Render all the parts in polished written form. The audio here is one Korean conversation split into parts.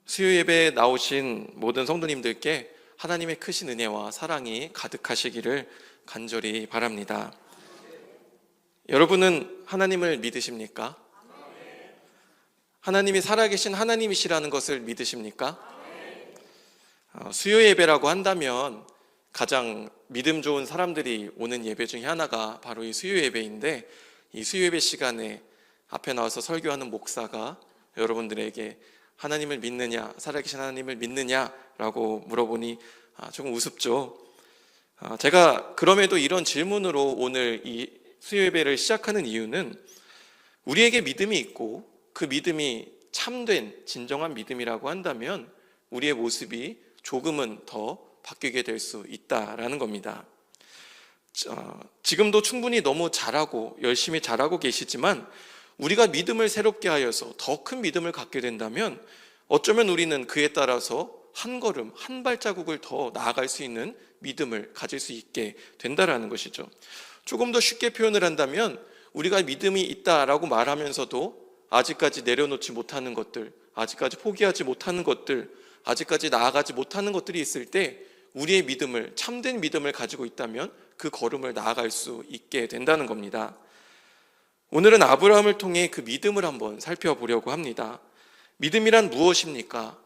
수요 예배에 나오신 모든 성도님들께 하나님의 크신 은혜와 사랑이 가득하시기를 간절히 바랍니다. 여러분은 하나님을 믿으십니까? 하나님이 살아계신 하나님이시라는 것을 믿으십니까? 수요 예배라고 한다면 가장 믿음 좋은 사람들이 오는 예배 중에 하나가 바로 이 수요 예배인데, 이 수요 예배 시간에 앞에 나와서 설교하는 목사가 여러분들에게 하나님을 믿느냐, 살아계신 하나님을 믿느냐라고 물어보니 조금 우습죠. 제가 그럼에도 이런 질문으로 오늘 이 수요 예배를 시작하는 이유는, 우리에게 믿음이 있고 그 믿음이 참된 진정한 믿음이라고 한다면 우리의 모습이 조금은 더 바뀌게 될 수 있다라는 겁니다. 지금도 충분히 너무 잘하고 열심히 잘하고 계시지만, 우리가 믿음을 새롭게 하여서 더 큰 믿음을 갖게 된다면 어쩌면 우리는 그에 따라서 한 걸음, 한 발자국을 더 나아갈 수 있는 믿음을 가질 수 있게 된다라는 것이죠. 조금 더 쉽게 표현을 한다면, 우리가 믿음이 있다라고 말하면서도 아직까지 내려놓지 못하는 것들, 아직까지 포기하지 못하는 것들, 아직까지 나아가지 못하는 것들이 있을 때 우리의 믿음을, 참된 믿음을 가지고 있다면 그 걸음을 나아갈 수 있게 된다는 겁니다. 오늘은 아브라함을 통해 그 믿음을 한번 살펴보려고 합니다. 믿음이란 무엇입니까?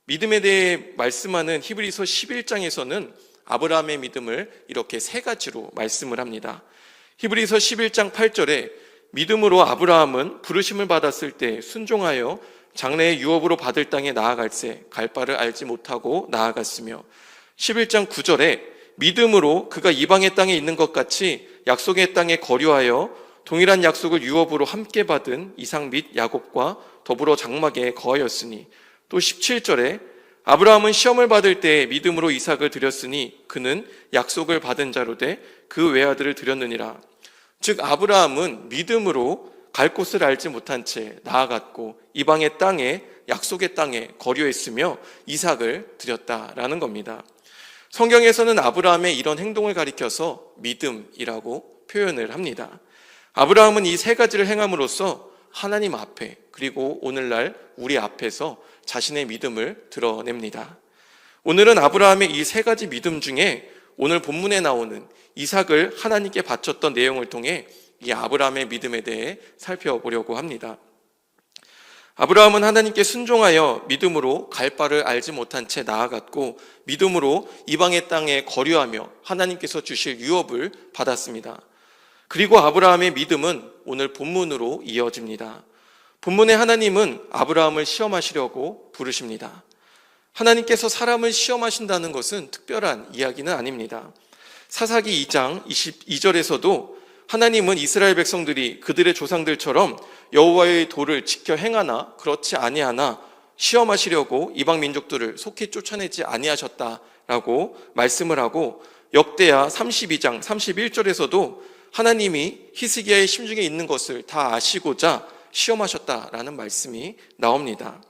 믿음에 대해 말씀하는 히브리서 11장에서는 아브라함의 믿음을 이렇게 세 가지로 말씀을 합니다. 히브리서 11장 8절에 믿음으로 아브라함은 부르심을 받았을 때 순종하여 장래의 유업으로 받을 땅에 나아갈새 갈 바를 알지 못하고 나아갔으며, 11장 9절에 믿음으로 그가 이방의 땅에 있는 것 같이 약속의 땅에 거류하여 동일한 약속을 유업으로 함께 받은 이삭 및 야곱과 더불어 장막에 거하였으니, 또 17절에 아브라함은 시험을 받을 때 믿음으로 이삭을 드렸으니 그는 약속을 받은 자로 돼 그 외아들을 드렸느니라. 즉 아브라함은 믿음으로 갈 곳을 알지 못한 채 나아갔고 이방의 땅에, 약속의 땅에 거류했으며 이삭을 드렸다라는 겁니다. 성경에서는 아브라함의 이런 행동을 가리켜서 믿음이라고 표현을 합니다. 아브라함은 이 세 가지를 행함으로써 하나님 앞에, 그리고 오늘날 우리 앞에서 자신의 믿음을 드러냅니다. 오늘은 아브라함의 이 세 가지 믿음 중에 오늘 본문에 나오는 이삭을 하나님께 바쳤던 내용을 통해 이 아브라함의 믿음에 대해 살펴보려고 합니다. 아브라함은 하나님께 순종하여 믿음으로 갈 바를 알지 못한 채 나아갔고, 믿음으로 이방의 땅에 거류하며 하나님께서 주실 유업을 받았습니다. 그리고 아브라함의 믿음은 오늘 본문으로 이어집니다. 본문에 하나님은 아브라함을 시험하시려고 부르십니다. 하나님께서 사람을 시험하신다는 것은 특별한 이야기는 아닙니다. 사사기 2장 22절에서도 하나님은 이스라엘 백성들이 그들의 조상들처럼 여호와의 도를 지켜 행하나 그렇지 아니하나 시험하시려고 이방 민족들을 속히 쫓아내지 아니하셨다라고 말씀을 하고, 역대하 32장 31절에서도 하나님이 히스기야의 심중에 있는 것을 다 아시고자 시험하셨다라는 말씀이 나옵니다.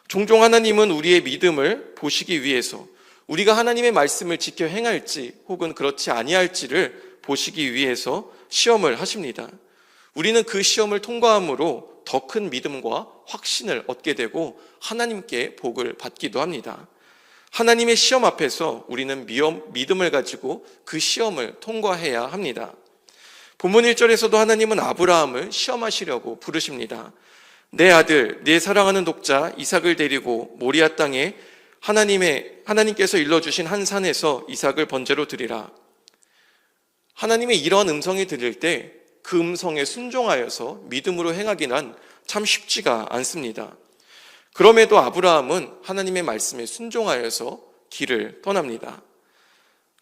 종종 하나님은 우리의 믿음을 보시기 위해서 우리가 하나님의 말씀을 지켜 행할지 혹은 그렇지 아니할지를 보시기 위해서 시험을 하십니다. 우리는 그 시험을 통과함으로 더 큰 믿음과 확신을 얻게 되고 하나님께 복을 받기도 합니다. 하나님의 시험 앞에서 우리는 믿음을 가지고 그 시험을 통과해야 합니다. 본문 1절에서도 하나님은 아브라함을 시험하시려고 부르십니다. 내 아들, 내 사랑하는 독자 이삭을 데리고 모리아 땅에 하나님께서 일러주신 한 산에서 이삭을 번제로 드리라. 하나님의 이러한 음성이 들릴 때 그 음성에 순종하여서 믿음으로 행하기는 참 쉽지가 않습니다. 그럼에도 아브라함은 하나님의 말씀에 순종하여서 길을 떠납니다.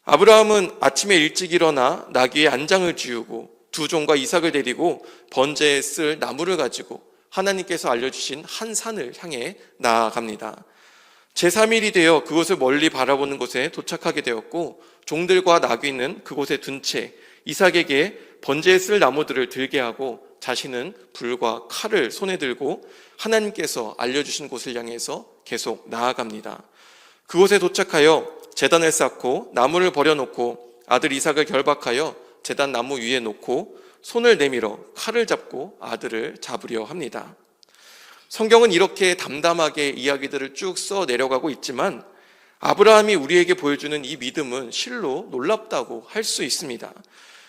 아브라함은 아침에 일찍 일어나 나귀의 안장을 지우고 두 종과 이삭을 데리고 번제에 쓸 나무를 가지고 하나님께서 알려주신 한 산을 향해 나아갑니다. 제3일이 되어 그곳을 멀리 바라보는 곳에 도착하게 되었고, 종들과 나귀는 그곳에 둔 채 이삭에게 번제에 쓸 나무들을 들게 하고 자신은 불과 칼을 손에 들고 하나님께서 알려주신 곳을 향해서 계속 나아갑니다. 그곳에 도착하여 제단을 쌓고 나무를 버려놓고 아들 이삭을 결박하여 제단 나무 위에 놓고 손을 내밀어 칼을 잡고 아들을 잡으려 합니다. 성경은 이렇게 담담하게 이야기들을 쭉 써 내려가고 있지만 아브라함이 우리에게 보여주는 이 믿음은 실로 놀랍다고 할 수 있습니다.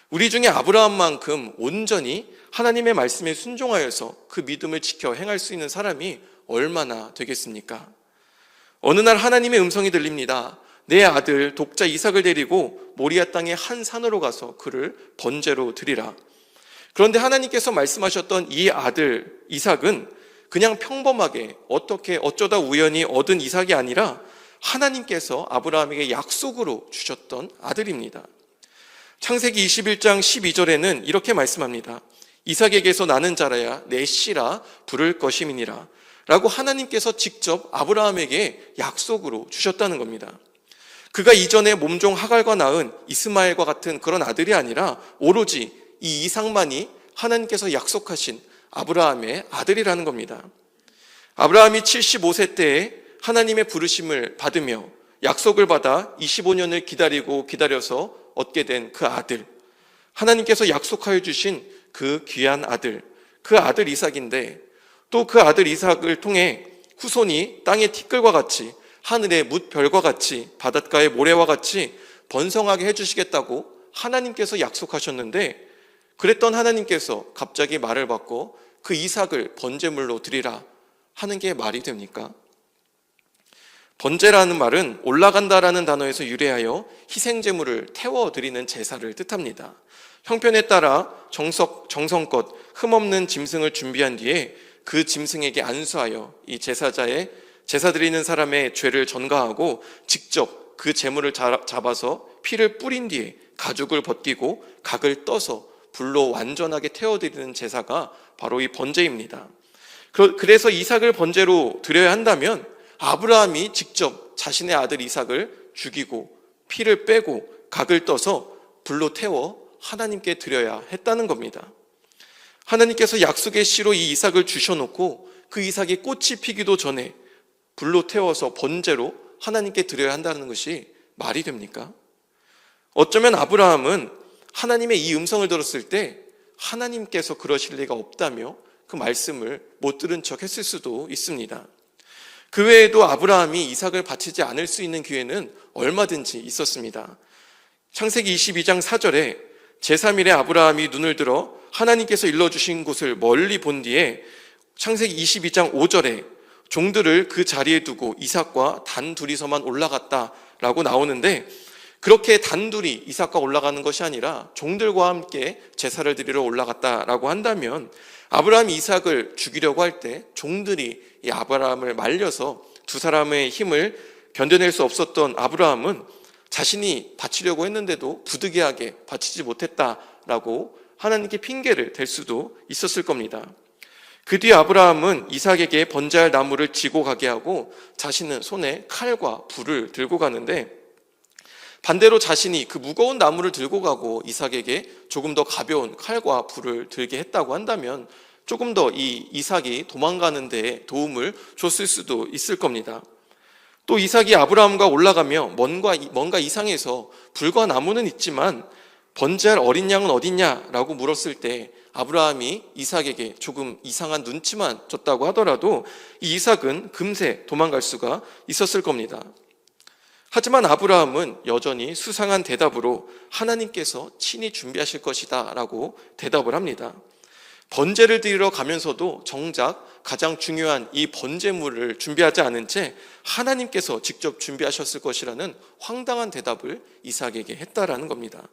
우리 중에 아브라함만큼 온전히 하나님의 말씀에 순종하여서 그 믿음을 지켜 행할 수 있는 사람이 얼마나 되겠습니까? 어느 날 하나님의 음성이 들립니다. 내 아들 독자 이삭을 데리고 모리아 땅의 한 산으로 가서 그를 번제로 드리라. 그런데 하나님께서 말씀하셨던 이 아들 이삭은 그냥 평범하게 어쩌다 우연히 얻은 이삭이 아니라 하나님께서 아브라함에게 약속으로 주셨던 아들입니다. 창세기 21장 12절에는 이렇게 말씀합니다. 이삭에게서 나는 자라야 내 씨라 부를 것임이니라 라고 하나님께서 직접 아브라함에게 약속으로 주셨다는 겁니다. 그가 이전에 몸종 하갈과 낳은 이스마엘과 같은 그런 아들이 아니라 오로지 이 이삭만이 하나님께서 약속하신 아브라함의 아들이라는 겁니다. 아브라함이 75세 때에 하나님의 부르심을 받으며 약속을 받아 25년을 기다려서 얻게 된 그 아들, 하나님께서 약속하여 주신 그 귀한 아들, 그 아들 이삭인데 또 그 아들 이삭을 통해 후손이 땅의 티끌과 같이 하늘의 뭇별과 같이 바닷가의 모래와 같이 번성하게 해주시겠다고 하나님께서 약속하셨는데 그랬던 하나님께서 갑자기 말을 바꿔 그 이삭을 번제물로 드리라 하는 게 말이 됩니까? 번제라는 말은 올라간다라는 단어에서 유래하여 희생제물을 태워드리는 제사를 뜻합니다. 형편에 따라 정성껏 흠없는 짐승을 준비한 뒤에 그 짐승에게 안수하여 이 제사 드리는 사람의 죄를 전가하고 직접 그 제물을 잡아서 피를 뿌린 뒤에 가죽을 벗기고 각을 떠서 불로 완전하게 태워드리는 제사가 바로 이 번제입니다. 그래서 이삭을 번제로 드려야 한다면 아브라함이 직접 자신의 아들 이삭을 죽이고 피를 빼고 각을 떠서 불로 태워 하나님께 드려야 했다는 겁니다. 하나님께서 약속의 씨로 이 이삭을 주셔놓고 그 이삭이 꽃이 피기도 전에 불로 태워서 번제로 하나님께 드려야 한다는 것이 말이 됩니까? 어쩌면 아브라함은 하나님의 이 음성을 들었을 때 하나님께서 그러실 리가 없다며 그 말씀을 못 들은 척 했을 수도 있습니다. 그 외에도 아브라함이 이삭을 바치지 않을 수 있는 기회는 얼마든지 있었습니다. 창세기 22장 4절에 제3일에 아브라함이 눈을 들어 하나님께서 일러주신 곳을 멀리 본 뒤에 창세기 22장 5절에 종들을 그 자리에 두고 이삭과 단 둘이서만 올라갔다라고 나오는데 그렇게 단둘이 이삭과 올라가는 것이 아니라 종들과 함께 제사를 드리러 올라갔다라고 한다면 아브라함이 이삭을 죽이려고 할 때 종들이 이 아브라함을 말려서 두 사람의 힘을 견뎌낼 수 없었던 아브라함은 자신이 바치려고 했는데도 부득이하게 바치지 못했다라고 하나님께 핑계를 댈 수도 있었을 겁니다. 그 뒤 아브라함은 이삭에게 번제할 나무를 지고 가게 하고 자신은 손에 칼과 불을 들고 가는데 반대로 자신이 그 무거운 나무를 들고 가고 이삭에게 조금 더 가벼운 칼과 불을 들게 했다고 한다면 조금 더 이 이삭이 도망가는 데 도움을 줬을 수도 있을 겁니다. 또 이삭이 아브라함과 올라가며 뭔가 이상해서 불과 나무는 있지만 번제할 어린 양은 어딨냐라고 물었을 때 아브라함이 이삭에게 조금 이상한 눈치만 줬다고 하더라도 이 이삭은 금세 도망갈 수가 있었을 겁니다. 하지만 아브라함은 여전히 수상한 대답으로 하나님께서 친히 준비하실 것이다 라고 대답을 합니다. 번제를 드리러 가면서도 정작 가장 중요한 이 번제물을 준비하지 않은 채 하나님께서 직접 준비하셨을 것이라는 황당한 대답을 이삭에게 했다라는 겁니다.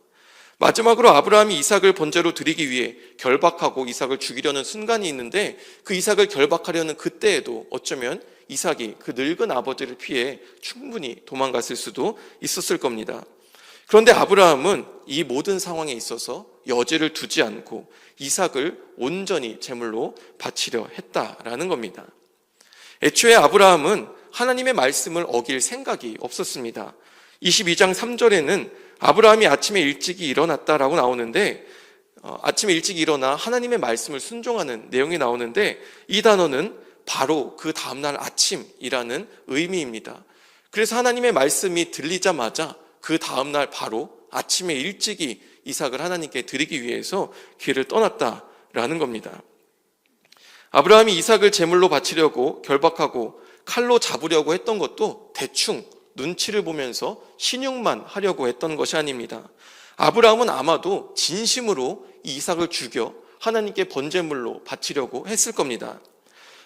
마지막으로 아브라함이 이삭을 번제로 드리기 위해 결박하고 이삭을 죽이려는 순간이 있는데 그 이삭을 결박하려는 그때에도 어쩌면 이삭이 그 늙은 아버지를 피해 충분히 도망갔을 수도 있었을 겁니다. 그런데 아브라함은 이 모든 상황에 있어서 여지를 두지 않고 이삭을 온전히 제물로 바치려 했다라는 겁니다. 애초에 아브라함은 하나님의 말씀을 어길 생각이 없었습니다. 22장 3절에는 아브라함이 아침에 일찍이 일어났다라고 나오는데 아침에 일찍 일어나 하나님의 말씀을 순종하는 내용이 나오는데 이 단어는 바로 그 다음날 아침이라는 의미입니다. 그래서 하나님의 말씀이 들리자마자 그 다음날 바로 아침에 일찍이 이삭을 하나님께 드리기 위해서 길을 떠났다라는 겁니다. 아브라함이 이삭을 제물로 바치려고 결박하고 칼로 잡으려고 했던 것도 대충 눈치를 보면서 신용만 하려고 했던 것이 아닙니다. 아브라함은 아마도 진심으로 이 이삭을 죽여 하나님께 번제물로 바치려고 했을 겁니다.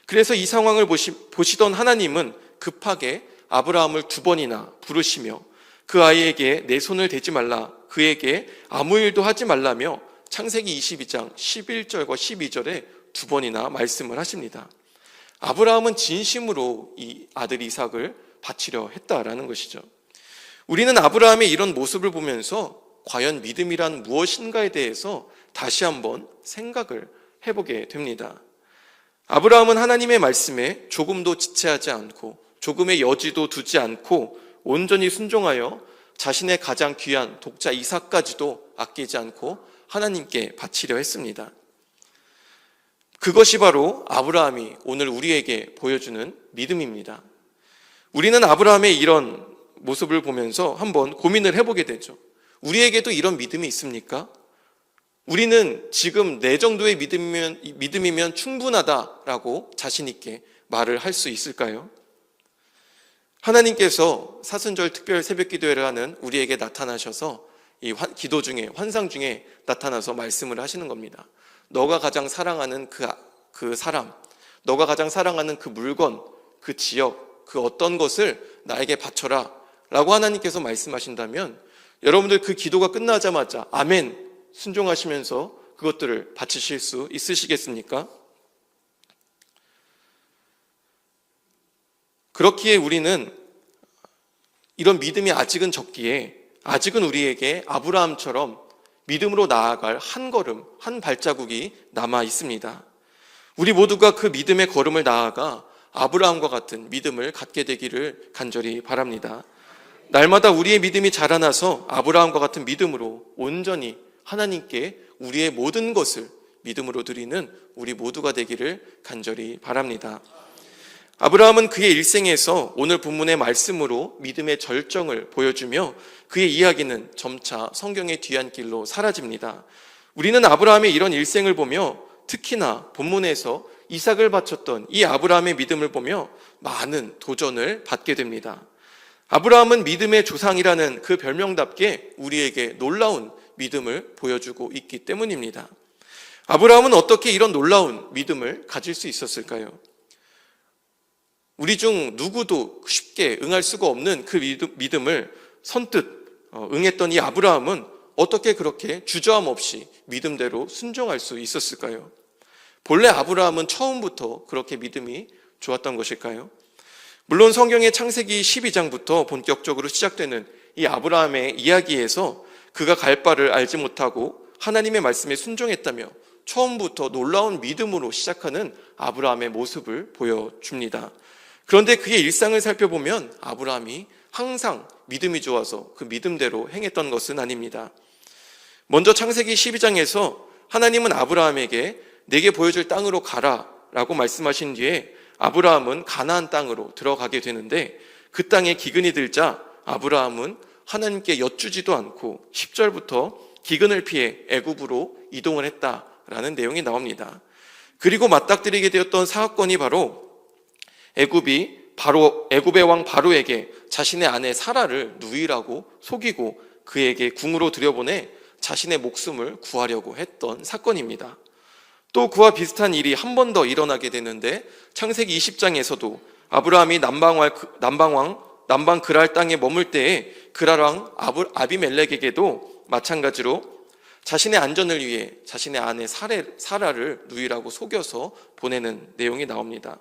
그래서 이 상황을 보시던 하나님은 급하게 아브라함을 2번이나 부르시며 그 아이에게 내 손을 대지 말라, 그에게 아무 일도 하지 말라며 창세기 22장 11절과 12절에 2번이나 말씀을 하십니다. 아브라함은 진심으로 이 아들 이삭을 바치려 했다라는 것이죠. 우리는 아브라함의 이런 모습을 보면서 과연 믿음이란 무엇인가에 대해서 다시 한번 생각을 해보게 됩니다. 아브라함은 하나님의 말씀에 조금도 지체하지 않고 조금의 여지도 두지 않고 온전히 순종하여 자신의 가장 귀한 독자 이삭까지도 아끼지 않고 하나님께 바치려 했습니다. 그것이 바로 아브라함이 오늘 우리에게 보여주는 믿음입니다. 우리는 아브라함의 이런 모습을 보면서 한번 고민을 해보게 되죠. 우리에게도 이런 믿음이 있습니까? 우리는 지금 내 정도의 믿음이면 충분하다라고 자신 있게 말을 할 수 있을까요? 하나님께서 사순절 특별 새벽 기도회를 하는 우리에게 나타나셔서 이 기도 중에, 환상 중에 나타나서 말씀을 하시는 겁니다. 너가 가장 사랑하는 그 사람, 너가 가장 사랑하는 그 물건, 그 지역, 그 어떤 것을 나에게 바쳐라 라고 하나님께서 말씀하신다면 여러분들 그 기도가 끝나자마자 아멘 순종하시면서 그것들을 바치실 수 있으시겠습니까? 그렇기에 우리는 이런 믿음이 아직은 적기에 아직은 우리에게 아브라함처럼 믿음으로 나아갈 한 걸음, 한 발자국이 남아 있습니다. 우리 모두가 그 믿음의 걸음을 나아가 아브라함과 같은 믿음을 갖게 되기를 간절히 바랍니다. 날마다 우리의 믿음이 자라나서 아브라함과 같은 믿음으로 온전히 하나님께 우리의 모든 것을 믿음으로 드리는 우리 모두가 되기를 간절히 바랍니다. 아브라함은 그의 일생에서 오늘 본문의 말씀으로 믿음의 절정을 보여주며 그의 이야기는 점차 성경의 뒤안길로 사라집니다. 우리는 아브라함의 이런 일생을 보며 특히나 본문에서 이삭을 바쳤던 이 아브라함의 믿음을 보며 많은 도전을 받게 됩니다. 아브라함은 믿음의 조상이라는 그 별명답게 우리에게 놀라운 믿음을 보여주고 있기 때문입니다. 아브라함은 어떻게 이런 놀라운 믿음을 가질 수 있었을까요? 우리 중 누구도 쉽게 응할 수가 없는 그 믿음을 선뜻 응했던 이 아브라함은 어떻게 그렇게 주저함 없이 믿음대로 순종할 수 있었을까요? 본래 아브라함은 처음부터 그렇게 믿음이 좋았던 것일까요? 물론 성경의 창세기 12장부터 본격적으로 시작되는 이 아브라함의 이야기에서 그가 갈 바를 알지 못하고 하나님의 말씀에 순종했다며 처음부터 놀라운 믿음으로 시작하는 아브라함의 모습을 보여줍니다. 그런데 그의 일상을 살펴보면 아브라함이 항상 믿음이 좋아서 그 믿음대로 행했던 것은 아닙니다. 먼저 창세기 12장에서 하나님은 아브라함에게 내게 보여줄 땅으로 가라 라고 말씀하신 뒤에 아브라함은 가나안 땅으로 들어가게 되는데 그 땅에 기근이 들자 아브라함은 하나님께 여쭈지도 않고 10절부터 기근을 피해 애굽으로 이동을 했다라는 내용이 나옵니다. 그리고 맞닥뜨리게 되었던 사건이 바로 애굽의 왕 바로에게 자신의 아내 사라를 누이라고 속이고 그에게 궁으로 들여보내 자신의 목숨을 구하려고 했던 사건입니다. 또 그와 비슷한 일이 한 번 더 일어나게 되는데 창세기 20장에서도 아브라함이 남방 그랄 땅에 머물 때에 그랄 왕 아비멜렉에게도 마찬가지로 자신의 안전을 위해 자신의 아내 사라를 누이라고 속여서 보내는 내용이 나옵니다.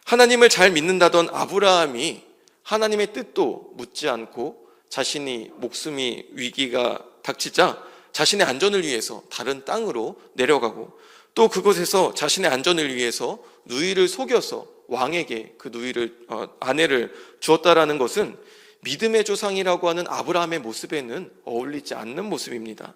하나님을 잘 믿는다던 아브라함이 하나님의 뜻도 묻지 않고 자신이 목숨이 위기가 닥치자 자신의 안전을 위해서 다른 땅으로 내려가고 또 그곳에서 자신의 안전을 위해서 누이를 속여서 왕에게 그 아내를 주었다라는 것은 믿음의 조상이라고 하는 아브라함의 모습에는 어울리지 않는 모습입니다.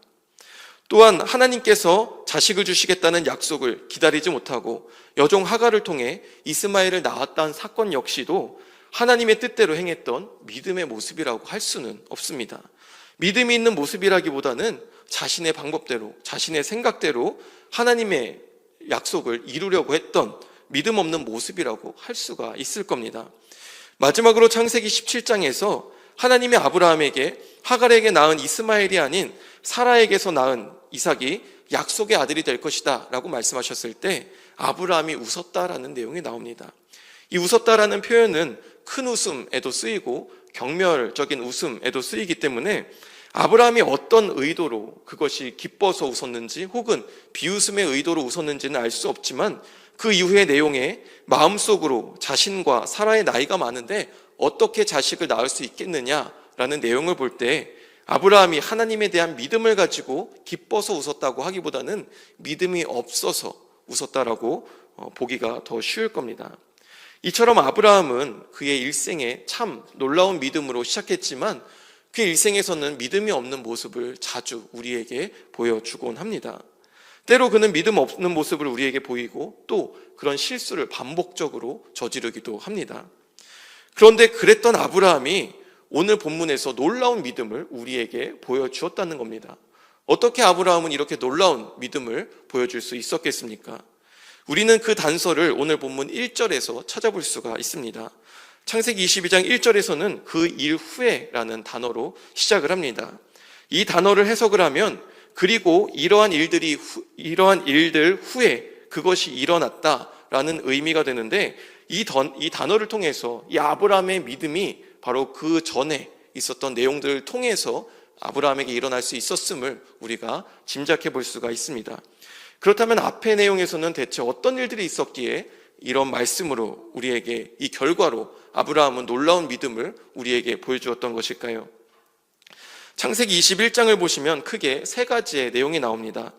또한 하나님께서 자식을 주시겠다는 약속을 기다리지 못하고 여종 하갈을 통해 이스마엘을 낳았다는 사건 역시도 하나님의 뜻대로 행했던 믿음의 모습이라고 할 수는 없습니다. 믿음이 있는 모습이라기보다는 자신의 방법대로, 자신의 생각대로 하나님의 약속을 이루려고 했던 믿음 없는 모습이라고 할 수가 있을 겁니다. 마지막으로 창세기 17장에서 하나님이 아브라함에게 하갈에게 낳은 이스마엘이 아닌 사라에게서 낳은 이삭이 약속의 아들이 될 것이다 라고 말씀하셨을 때 아브라함이 웃었다라는 내용이 나옵니다. 이 웃었다라는 표현은 큰 웃음에도 쓰이고 경멸적인 웃음에도 쓰이기 때문에 아브라함이 어떤 의도로 그것이 기뻐서 웃었는지 혹은 비웃음의 의도로 웃었는지는 알 수 없지만 그 이후의 내용에 마음속으로 자신과 사라의 나이가 많은데 어떻게 자식을 낳을 수 있겠느냐라는 내용을 볼 때 아브라함이 하나님에 대한 믿음을 가지고 기뻐서 웃었다고 하기보다는 믿음이 없어서 웃었다라고 보기가 더 쉬울 겁니다. 이처럼 아브라함은 그의 일생에 참 놀라운 믿음으로 시작했지만 그 일생에서는 믿음이 없는 모습을 자주 우리에게 보여주곤 합니다. 때로 그는 믿음 없는 모습을 우리에게 보이고 또 그런 실수를 반복적으로 저지르기도 합니다. 그런데 그랬던 아브라함이 오늘 본문에서 놀라운 믿음을 우리에게 보여주었다는 겁니다. 어떻게 아브라함은 이렇게 놀라운 믿음을 보여줄 수 있었겠습니까? 우리는 그 단서를 오늘 본문 1절에서 찾아볼 수가 있습니다. 창세기 22장 1절에서는 그 일 후에라는 단어로 시작을 합니다. 이 단어를 해석을 하면 그리고 이러한 일들 후에 그것이 일어났다라는 의미가 되는데 이 단어를 통해서 이 아브라함의 믿음이 바로 그 전에 있었던 내용들을 통해서 아브라함에게 일어날 수 있었음을 우리가 짐작해 볼 수가 있습니다. 그렇다면 앞의 내용에서는 대체 어떤 일들이 있었기에 이런 말씀으로 우리에게 이 결과로 아브라함은 놀라운 믿음을 우리에게 보여주었던 것일까요? 창세기 21장을 보시면 크게 세 가지의 내용이 나옵니다.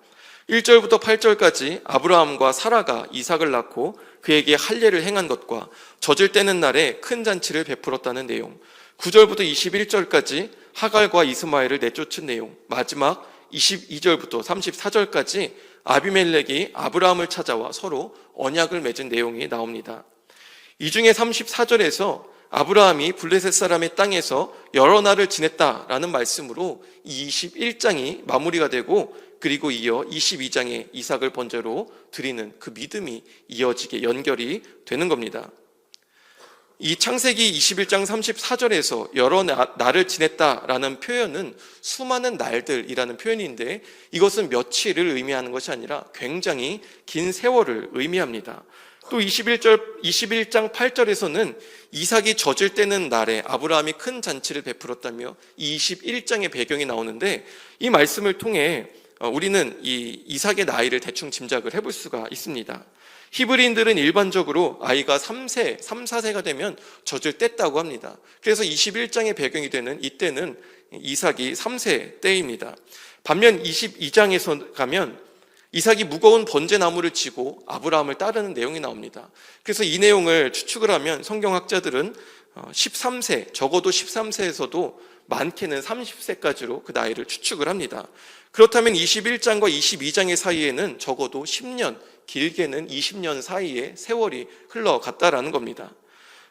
1절부터 8절까지 아브라함과 사라가 이삭을 낳고 그에게 할례를 행한 것과 젖을 떼는 날에 큰 잔치를 베풀었다는 내용, 9절부터 21절까지 하갈과 이스마엘을 내쫓은 내용, 마지막 22절부터 34절까지 아비멜렉이 아브라함을 찾아와 서로 언약을 맺은 내용이 나옵니다. 이 중에 34절에서 아브라함이 블레셋 사람의 땅에서 여러 날을 지냈다라는 말씀으로 21장이 마무리가 되고 그리고 이어 22장에 이삭을 번제로 드리는 그 믿음이 이어지게 연결이 되는 겁니다. 이 창세기 21장 34절에서 여러 날을 지냈다라는 표현은 수많은 날들이라는 표현인데 이것은 며칠을 의미하는 것이 아니라 굉장히 긴 세월을 의미합니다. 또 21장 8절에서는 이삭이 젖을 떼는 날에 아브라함이 큰 잔치를 베풀었다며 21장의 배경이 나오는데 이 말씀을 통해 우리는 이 이삭의 나이를 대충 짐작을 해볼 수가 있습니다. 히브리인들은 일반적으로 아이가 3세, 3, 4세가 되면 젖을 뗐다고 합니다. 그래서 21장의 배경이 되는 이때는 이삭이 3세 때입니다. 반면 22장에서 가면 이삭이 무거운 번제나무를 지고 아브라함을 따르는 내용이 나옵니다. 그래서 이 내용을 추측을 하면 성경학자들은 13세, 적어도 13세에서도 많게는 30세까지로 그 나이를 추측을 합니다. 그렇다면 21장과 22장의 사이에는 적어도 10년, 길게는 20년 사이의 세월이 흘러갔다라는 겁니다.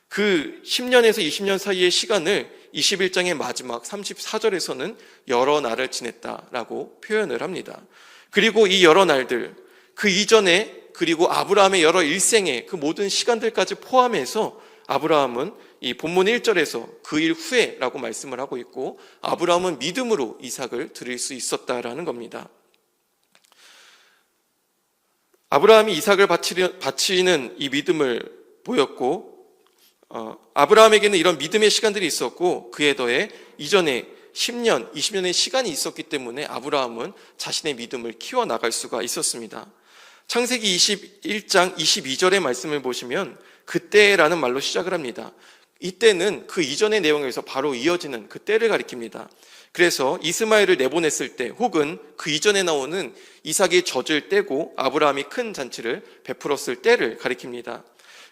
그 10년에서 20년 사이의 시간을 21장의 마지막 34절에서는 여러 날을 지냈다라고 표현을 합니다. 그리고 이 여러 날들, 그 이전에 그리고 아브라함의 여러 일생의 그 모든 시간들까지 포함해서 아브라함은 이 본문 1절에서 그 일 후에라고 말씀을 하고 있고 아브라함은 믿음으로 이삭을 드릴 수 있었다라는 겁니다. 아브라함이 이삭을 바치는 이 믿음을 보였고 아브라함에게는 이런 믿음의 시간들이 있었고 그에 더해 이전에 10년, 20년의 시간이 있었기 때문에 아브라함은 자신의 믿음을 키워나갈 수가 있었습니다. 창세기 21장 22절의 말씀을 보시면 그때라는 말로 시작을 합니다. 이때는 그 이전의 내용에서 바로 이어지는 그 때를 가리킵니다. 그래서 이스마엘을 내보냈을 때 혹은 그 이전에 나오는 이삭이 젖을 떼고 아브라함이 큰 잔치를 베풀었을 때를 가리킵니다.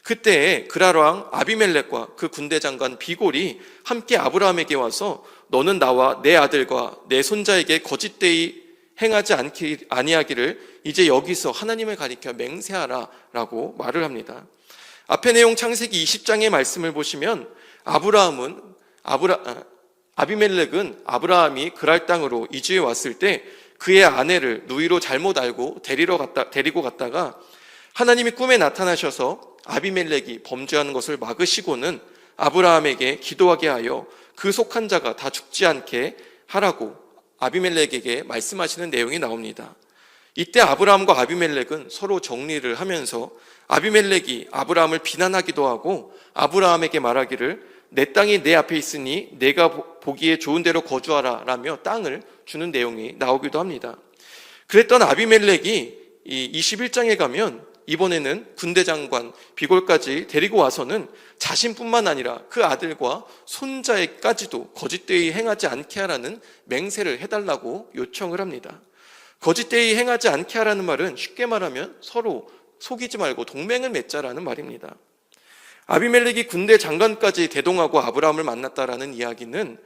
그때에 그랄왕 아비멜렉과 그 군대 장관 비골이 함께 아브라함에게 와서 너는 나와 내 아들과 내 손자에게 거짓되이 행하지 아니하기를 이제 여기서 하나님을 가리켜 맹세하라 라고 말을 합니다. 앞의 내용 창세기 20장의 말씀을 보시면 아비멜렉은 아브라함이 그랄 땅으로 이주해 왔을 때 그의 아내를 누이로 잘못 알고 데리고 갔다가 하나님이 꿈에 나타나셔서 아비멜렉이 범죄하는 것을 막으시고는 아브라함에게 기도하게 하여 그 속한 자가 다 죽지 않게 하라고 아비멜렉에게 말씀하시는 내용이 나옵니다. 이때 아브라함과 아비멜렉은 서로 정리를 하면서 아비멜렉이 아브라함을 비난하기도 하고 아브라함에게 말하기를 내 땅이 내 앞에 있으니 내가 보기에 좋은 대로 거주하라 라며 땅을 주는 내용이 나오기도 합니다. 그랬던 아비멜렉이 이 21장에 가면 이번에는 군대 장관 비골까지 데리고 와서는 자신뿐만 아니라 그 아들과 손자에까지도 거짓되이 행하지 않게 하라는 맹세를 해달라고 요청을 합니다. 거짓되이 행하지 않게 하라는 말은 쉽게 말하면 서로 속이지 말고 동맹을 맺자라는 말입니다. 아비멜렉이 군대 장관까지 대동하고 아브라함을 만났다라는 이야기는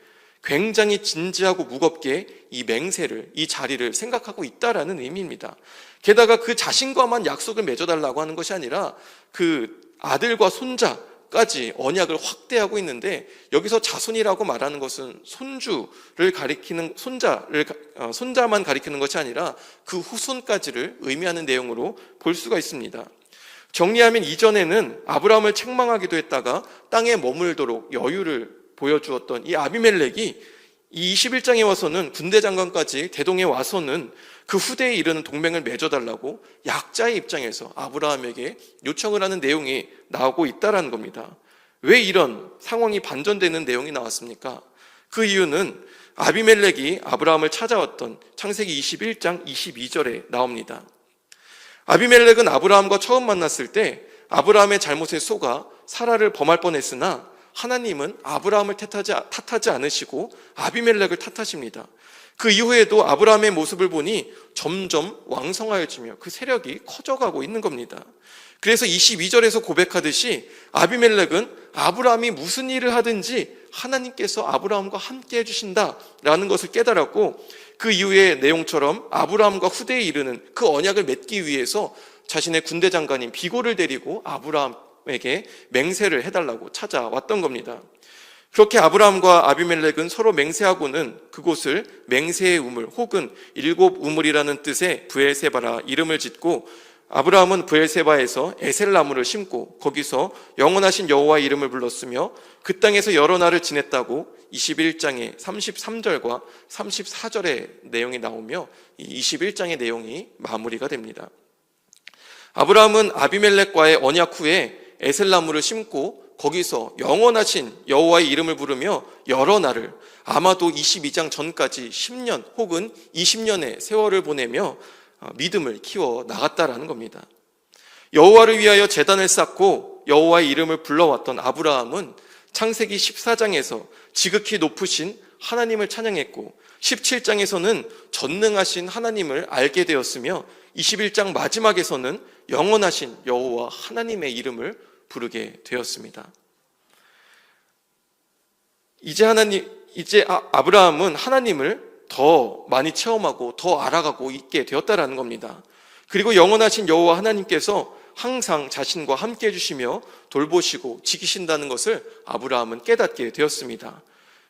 굉장히 진지하고 무겁게 이 맹세를, 이 자리를 생각하고 있다라는 의미입니다. 게다가 그 자신과만 약속을 맺어달라고 하는 것이 아니라 그 아들과 손자까지 언약을 확대하고 있는데, 여기서 자손이라고 말하는 것은 손주를 가리키는, 손자만 가리키는 것이 아니라 그 후손까지를 의미하는 내용으로 볼 수가 있습니다. 정리하면 이전에는 아브라함을 책망하기도 했다가 땅에 머물도록 여유를 보여주었던 이 아비멜렉이 이 21장에 와서는 군대 장관까지 대동해 와서는 그 후대에 이르는 동맹을 맺어달라고 약자의 입장에서 아브라함에게 요청을 하는 내용이 나오고 있다는 겁니다. 왜 이런 상황이 반전되는 내용이 나왔습니까? 그 이유는 아비멜렉이 아브라함을 찾아왔던 창세기 21장 22절에 나옵니다. 아비멜렉은 아브라함과 처음 만났을 때 아브라함의 잘못에 속아 사라를 범할 뻔했으나 하나님은 아브라함을 탓하지 않으시고 아비멜렉을 탓하십니다. 그 이후에도 아브라함의 모습을 보니 점점 왕성하여지며 그 세력이 커져가고 있는 겁니다. 그래서 22절에서 고백하듯이 아비멜렉은 아브라함이 무슨 일을 하든지 하나님께서 아브라함과 함께 해주신다라는 것을 깨달았고, 그 이후의 내용처럼 아브라함과 후대에 이르는 그 언약을 맺기 위해서 자신의 군대 장관인 비골을 데리고 아브라함에게 맹세를 해달라고 찾아왔던 겁니다. 그렇게 아브라함과 아비멜렉은 서로 맹세하고는 그곳을 맹세의 우물 혹은 일곱 우물이라는 뜻의 브엘세바라 이름을 짓고, 아브라함은 브엘세바에서 에셀나무를 심고 거기서 영원하신 여호와의 이름을 불렀으며 그 땅에서 여러 날을 지냈다고 21장의 33절과 34절의 내용이 나오며 이 21장의 내용이 마무리가 됩니다. 아브라함은 아비멜렉과의 언약 후에 에셀나무를 심고 거기서 영원하신 여호와의 이름을 부르며 여러 날을, 아마도 22장 전까지 10년 혹은 20년의 세월을 보내며 믿음을 키워 나갔다라는 겁니다. 여호와를 위하여 제단을 쌓고 여호와의 이름을 불러왔던 아브라함은 창세기 14장에서 지극히 높으신 하나님을 찬양했고 17장에서는 전능하신 하나님을 알게 되었으며 21장 마지막에서는 영원하신 여호와 하나님의 이름을 부르게 되었습니다. 이제 아브라함은 하나님을 더 많이 체험하고 더 알아가고 있게 되었다라는 겁니다. 그리고 영원하신 여호와 하나님께서 항상 자신과 함께 해주시며 돌보시고 지키신다는 것을 아브라함은 깨닫게 되었습니다.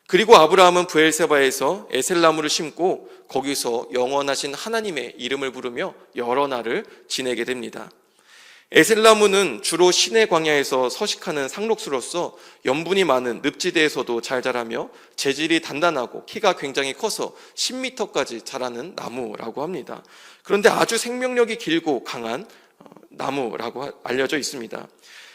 그리고 아브라함은 브엘세바에서 에셀나무를 심고 거기서 영원하신 하나님의 이름을 부르며 여러 날을 지내게 됩니다. 에셀나무는 주로 시내 광야에서 서식하는 상록수로서 염분이 많은 늪지대에서도 잘 자라며 재질이 단단하고 키가 굉장히 커서 10m까지 자라는 나무라고 합니다. 그런데 아주 생명력이 길고 강한 나무라고 알려져 있습니다.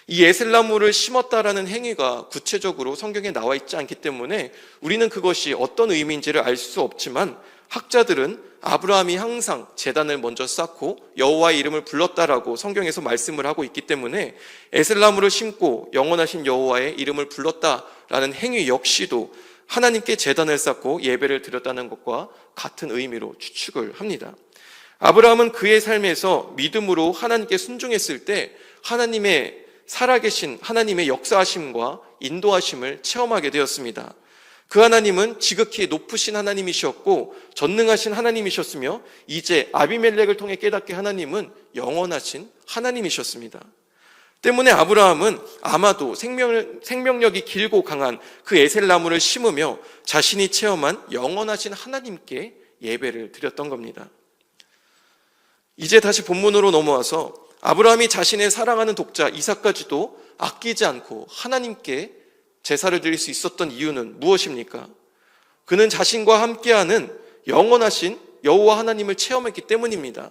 이 에셀나무를 심었다라는 행위가 구체적으로 성경에 나와 있지 않기 때문에 우리는 그것이 어떤 의미인지를 알 수 없지만, 학자들은 아브라함이 항상 제단을 먼저 쌓고 여호와의 이름을 불렀다라고 성경에서 말씀을 하고 있기 때문에 에셀나무를 심고 영원하신 여호와의 이름을 불렀다라는 행위 역시도 하나님께 제단을 쌓고 예배를 드렸다는 것과 같은 의미로 추측을 합니다. 아브라함은 그의 삶에서 믿음으로 하나님께 순종했을 때 하나님의 살아계신 하나님의 역사하심과 인도하심을 체험하게 되었습니다. 그 하나님은 지극히 높으신 하나님이셨고 전능하신 하나님이셨으며 이제 아비멜렉을 통해 깨닫게 하나님은 영원하신 하나님이셨습니다. 때문에 아브라함은 아마도 생명력이 길고 강한 그 에셀나무를 심으며 자신이 체험한 영원하신 하나님께 예배를 드렸던 겁니다. 이제 다시 본문으로 넘어와서 아브라함이 자신의 사랑하는 독자 이삭까지도 아끼지 않고 하나님께 제사를 드릴 수 있었던 이유는 무엇입니까? 그는 자신과 함께하는 영원하신 여호와 하나님을 체험했기 때문입니다.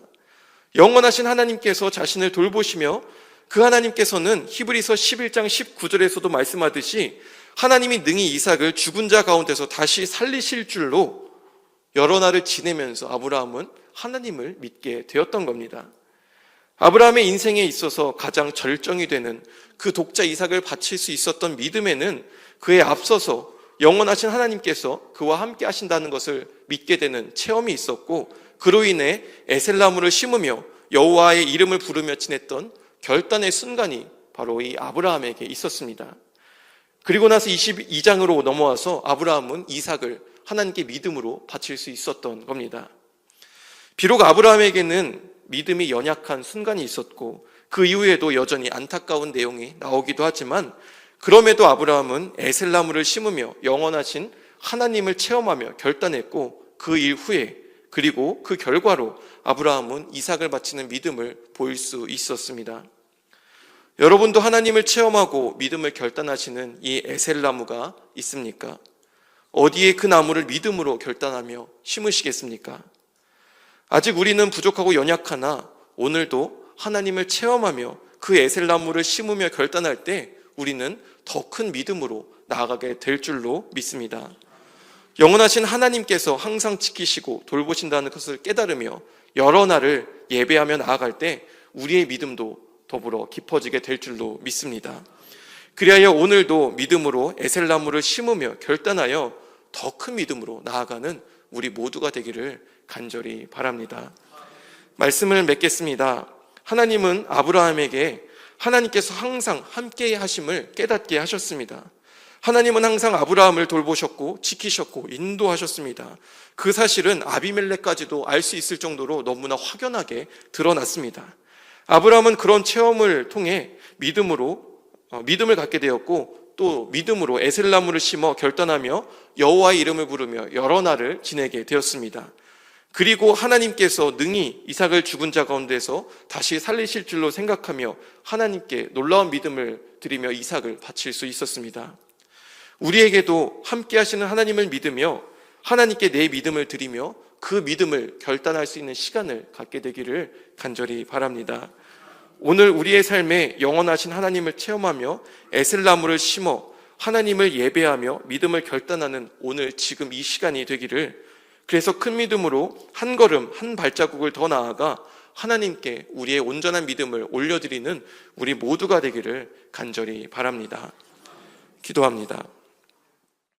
영원하신 하나님께서 자신을 돌보시며 그 하나님께서는 히브리서 11장 19절에서도 말씀하듯이 하나님이 능히 이삭을 죽은 자 가운데서 다시 살리실 줄로 여러 날을 지내면서 아브라함은 하나님을 믿게 되었던 겁니다. 아브라함의 인생에 있어서 가장 절정이 되는 그 독자 이삭을 바칠 수 있었던 믿음에는 그에 앞서서 영원하신 하나님께서 그와 함께 하신다는 것을 믿게 되는 체험이 있었고, 그로 인해 에셀나무를 심으며 여호와의 이름을 부르며 지냈던 결단의 순간이 바로 이 아브라함에게 있었습니다. 그리고 나서 22장으로 넘어와서 아브라함은 이삭을 하나님께 믿음으로 바칠 수 있었던 겁니다. 비록 아브라함에게는 믿음이 연약한 순간이 있었고 그 이후에도 여전히 안타까운 내용이 나오기도 하지만, 그럼에도 아브라함은 에셀나무를 심으며 영원하신 하나님을 체험하며 결단했고, 그 이후에 그리고 그 결과로 아브라함은 이삭을 바치는 믿음을 보일 수 있었습니다. 여러분도 하나님을 체험하고 믿음을 결단하시는 이 에셀나무가 있습니까? 어디에 그 나무를 믿음으로 결단하며 심으시겠습니까? 아직 우리는 부족하고 연약하나 오늘도 하나님을 체험하며 그 에셀나무를 심으며 결단할 때 우리는 더 큰 믿음으로 나아가게 될 줄로 믿습니다. 영원하신 하나님께서 항상 지키시고 돌보신다는 것을 깨달으며 여러 날을 예배하며 나아갈 때 우리의 믿음도 더불어 깊어지게 될 줄로 믿습니다. 그리하여 오늘도 믿음으로 에셀나무를 심으며 결단하여 더 큰 믿음으로 나아가는 우리 모두가 되기를 간절히 바랍니다. 말씀을 맺겠습니다. 하나님은 아브라함에게 하나님께서 항상 함께 하심을 깨닫게 하셨습니다. 하나님은 항상 아브라함을 돌보셨고 지키셨고 인도하셨습니다. 그 사실은 아비멜렉까지도 알 수 있을 정도로 너무나 확연하게 드러났습니다. 아브라함은 그런 체험을 통해 믿음을 갖게 되었고, 또 믿음으로 에셀나무를 심어 결단하며 여호와의 이름을 부르며 여러 날을 지내게 되었습니다. 그리고 하나님께서 능히 이삭을 죽은 자 가운데서 다시 살리실 줄로 생각하며 하나님께 놀라운 믿음을 드리며 이삭을 바칠 수 있었습니다. 우리에게도 함께 하시는 하나님을 믿으며 하나님께 내 믿음을 드리며 그 믿음을 결단할 수 있는 시간을 갖게 되기를 간절히 바랍니다. 오늘 우리의 삶에 영원하신 하나님을 체험하며 에셀나무를 심어 하나님을 예배하며 믿음을 결단하는 오늘 지금 이 시간이 되기를, 그래서 큰 믿음으로 한 걸음 한 발자국을 더 나아가 하나님께 우리의 온전한 믿음을 올려드리는 우리 모두가 되기를 간절히 바랍니다. 기도합니다.